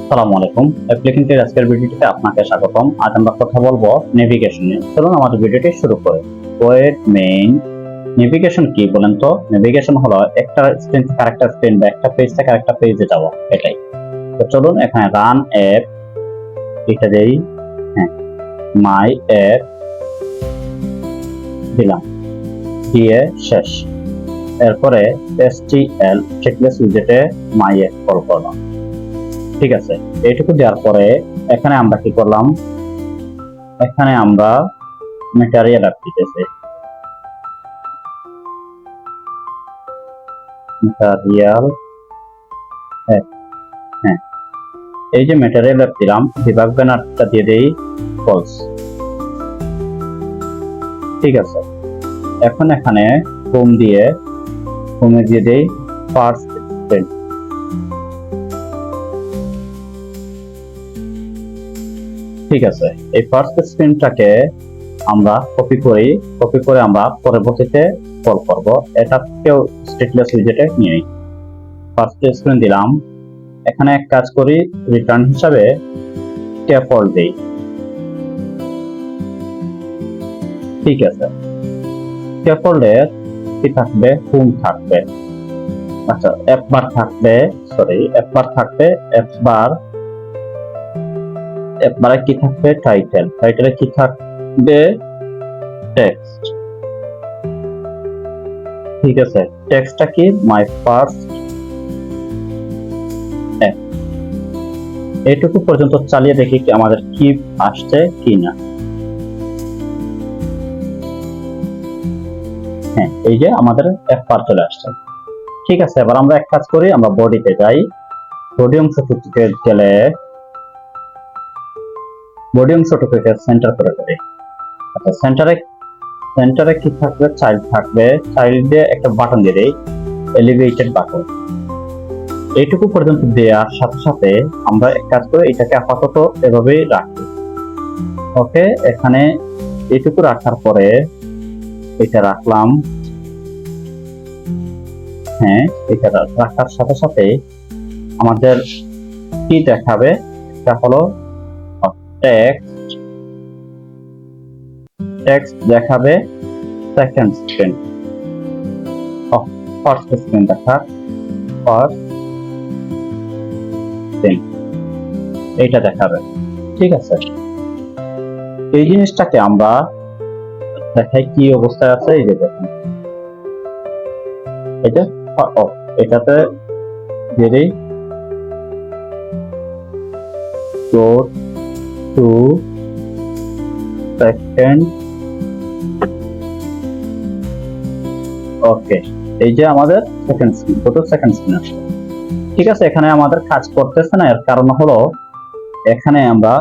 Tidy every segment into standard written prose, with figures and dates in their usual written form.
আসসালামু আলাইকুম। অ্যাপ্লিকেন্টের আজকের ভিডিওটিতে আপনাকে স্বাগতম। আজ আমরা কথা বলবো নেভিগেশন নিয়ে। চলুন আমাদের ভিডিওটি শুরু করি। ওয়েট মেইন নেভিগেশন কি বলেন তো? নেভিগেশন হলো একটা স্ক্রিন থেকে আরেকটা স্ক্রিন বা একটা পেজ থেকে আরেকটা পেজে যাওয়া, এটাই। তো চলুন এখানে রান অ্যাপ এটা দেই, হ্যাঁ, মাই অ্যাপ দিলাম, দিয়ে শেষ। এরপরে STL চেকলিস্ট উইজেটে মাই অ্যাপ কল করলাম। ঠিক আছে, এইটুকু দেওয়ার পরে এখানে আমরা কি করলাম, এখানে আমরা ম্যাটেরিয়াল অ্যাপ দিতেছি। ম্যাটেরিয়াল অ্যাপ, হ্যাঁ, এই যে ম্যাটেরিয়াল অ্যাপ দিলাম, ডিবাগ ব্যানারটা দিয়ে দেই ফলস। ঠিক আছে, এখন এখানে হোম দিয়ে হোমে দিয়ে দেই ফার্স্ট স্ক্রিন। ঠিক আছে, এই ফার্স্ট স্ক্রিনটাকে আমরা কপি করে আমরা পরবর্তীতে কল করব। এটাকেও স্টেটলেস উইজেটে নিয়ে নিই। ফার্স্ট স্ক্রিন দিলাম, এখানে এক কাজ করি, রিটার্ন হিসাবে স্ক্যাফোল্ড দেই। ঠিক আছে, স্ক্যাফোল্ডের কি থাকবে, হোম থাকবে, আচ্ছা একবার থাকবে, সরি একবার থাকবে, একবারে কি থাকবে, টাইটেলে কি থাকবে, টেক্সট। ঠিক আছে, টেক্সটটা কি, মাই ফার্স্ট অ্যাপ। এইটুকু পর্যন্ত চালিয়ে দেখি কি আমাদের কি আসছে কি না। হ্যাঁ, এই যে আমাদের এক পার চলে আসছে। ঠিক আছে, এবার আমরা এক কাজ করি, আমরা বডিতে যাই। বডি অংশটুকুকে গেলে বডি অংশটুকুকে সেন্টার করে দেই। আচ্ছা, সেন্টারে কি থাকবে, চাইল্ড থাকবে। চাইল্ডে একটা বাটন দিয়ে দেই, এলিভেটেড বাটন। এইটুকু পর্যন্ত দেওয়ার সাথে সাথে আমরা এক কাজ করে এটাকে আপাতত এভাবেই রাখি। ওকে, এখানে এইটুকু রাখার পরে এটা রাখলাম। হ্যাঁ, এটা রাখার সাথে সাথে আমাদের কি দেখাবে, এটা হলো টেক্সট দেখাবে। সেকেন্ড স্ক্রিন, ফার্স্ট স্ক্রিন দেখা, ফার্স্ট স্ক্রিন এইটা দেখাবে। ঠিক আছে, এই জিনিসটাকে আমরা দেখাই কি অবস্থায় আছে। এই যে দেখুন, এটা এটাতে দেরি go to second। ওকে, এই যে আমাদের সেকেন্ড স্ক্রিন, সেকেন্ড স্ক্রিন আসছে। ঠিক আছে, এখানে আমাদের কাজ করতেছে না, এর কারণ হলো এখানে আমরা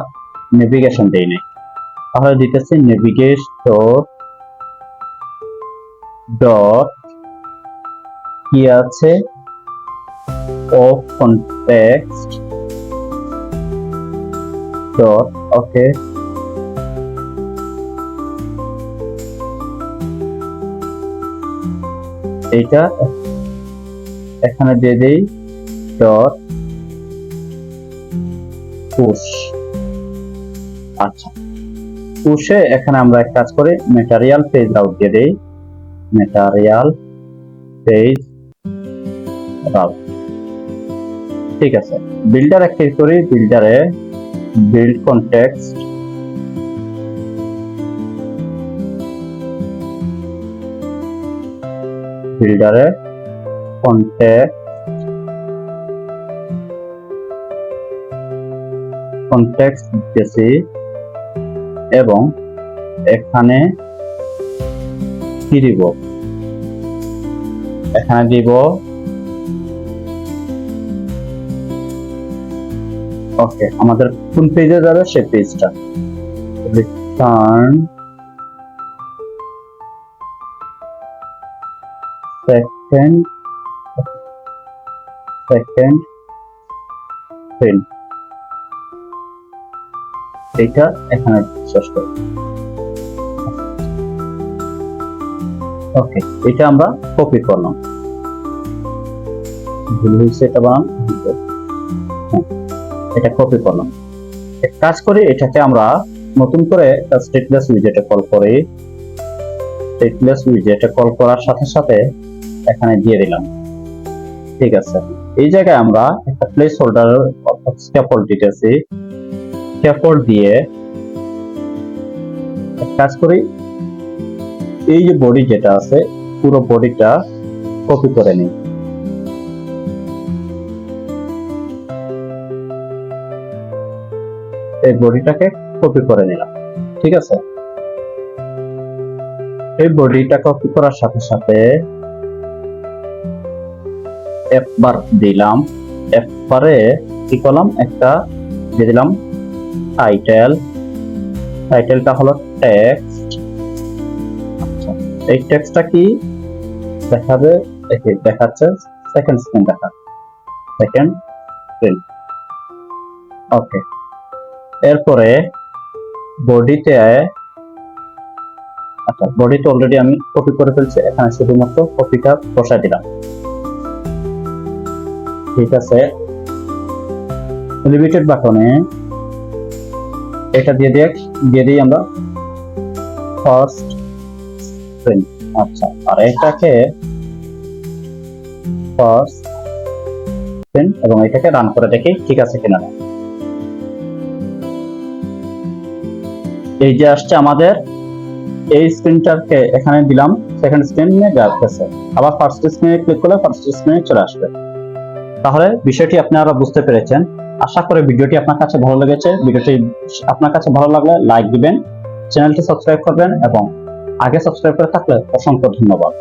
নেভিগেশন দেই নাই। তাহলে দিতেছি নেভিগেশন ডট কি আছে, অফ কনটেক্সট ডট। ওকে, এইটা এখানে দিয়ে দেই ডট পুশ। আচ্ছা, পুশে এখানে আমরা এক কাজ করি, ম্যাটেরিয়াল পেজ আউট দিয়ে দেই, ম্যাটেরিয়াল পেজ আউট। ঠিক আছে, বিল্ডার ক্লিক করি, বিল্ডারে বিল্ড কনটেক্সট, বিল্ডারে কনটেক্সট দিতেছি এবং এখানে কি দিব, এখানে দিব ওকে, আমাদের কোন পেজে যাবে সে পেজটা, রিটার্ন সেকেন্ড প্রিন্ট। এটা এখানে শেষ করি। ওকে, এটা আমরা কপি করলাম, ভুল হয়েছে, এটা বানান। এটা কপি করলাম। এক কাজ করি, এটাকে আমরা নতুন করে স্টেটলেস উইজেটে কল করি। স্টেটলেস উইজেটে কল করার সাথে সাথে এখানে দিয়ে দিলাম। ঠিক আছে, এই জায়গায় আমরা একটা প্লেস হোল্ডার অর্থাৎ স্ক্যাফোল্ড দিতেছি। স্ক্যাফোল্ড দিয়ে এক কাজ করি, এই যে বডি যেটা আছে পুরো বডিটা কপি করে নিই। এই বডিটাকে কপি করে নিলাম। ঠিক আছে, এই বডিটা কপি করার সাথে সাথে একবার দিলাম। একবারে কি করলাম, একটা দিয়ে দিলাম টাইটেল। টাইটেলটা হলো টেক্সট। আচ্ছা, এই টেক্সটটা কি দেখাবে? দেখাচ্ছে সেকেন্ড স্ক্রিন, দেখা সেকেন্ড স্ক্রিন। ওকে, এরপরে বডিতে, আচ্ছা বডিতে অলরেডি আমি কপি করে ফেলছি, এখানে শুধুমাত্র কপিটা বসাই দিলাম। ঠিক আছে, এলিভেটেড বাটনে এটা দিয়ে দিই আমরা ফার্স্ট স্ক্রিন। আচ্ছা, আর এটাকে ফার্স্ট স্ক্রিন এবং এটাকে রান করে দেখি ঠিক আছে কিনা। এই যে আসছে আমাদের, এই স্ক্রিনটাকে এখানে দিলাম, সেকেন্ড স্ক্রিনে যাচ্ছে। আবার ফার্স্ট স্ক্রিনে ক্লিক করলে ফার্স্ট স্ক্রিনে চলে আসবে। তাহলে বিষয়টি আপনারা বুঝতে পেরেছেন। আশা করি ভিডিওটি আপনার কাছে ভালো লেগেছে। ভিডিওটি আপনার কাছে ভালো লাগলে লাইক দিবেন, চ্যানেলটি সাবস্ক্রাইব করবেন এবং আগে সাবস্ক্রাইব করে থাকলে অসংখ্য ধন্যবাদ।